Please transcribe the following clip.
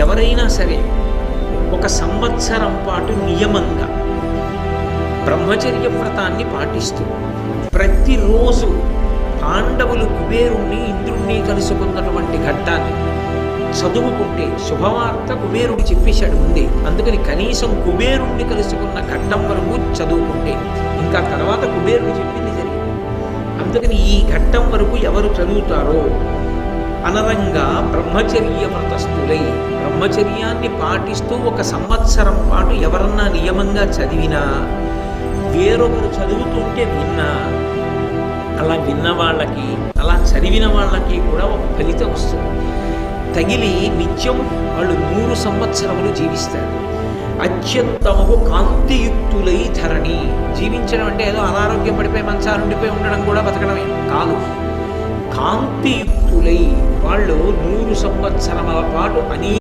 ఎవరైనా సరే ఒక సంవత్సరం పాటు నియమంగా బ్రహ్మచర్య వ్రతాన్ని పాటిస్తూ ప్రతిరోజు పాండవులు కుబేరుణ్ణి ఇంద్రుణ్ణి కలుసుకున్నటువంటి ఘట్టాన్ని చదువుకుంటే శుభవార్త కుబేరుడు చెప్పేశాడు ముందే. అందుకని కనీసం కుబేరుణ్ణి కలుసుకున్న ఘట్టం వరకు చదువుకుంటే ఇంకా తర్వాత కుబేరుడు చెప్పింది జరిగింది. అందుకని ఈ ఘట్టం వరకు ఎవరు చదువుతారో అనరంగా బ్రహ్మచర్య వ్రతస్థులై బ్రహ్మచర్యాన్ని పాటిస్తూ ఒక సంవత్సరం పాటు ఎవరన్నా నియమంగా చదివినా, వేరొకరు చదువుతుంటే విన్నా, అలా విన్న వాళ్ళకి అలా చదివిన వాళ్ళకి కూడా ఒక ఫలితం వస్తుంది. తగిలి నిత్యం వాళ్ళు 100 సంవత్సరములు జీవిస్తారు. అత్యంతమకు కాంతియుక్తులై ధరణి. జీవించడం అంటే ఏదో అనారోగ్యం పడిపోయి మంచాలుండిపోయి ఉండడం కూడా బతకడమే కాదు. కాంతియుక్తులై వాళ్ళు 100 సంవత్సరముల పాటు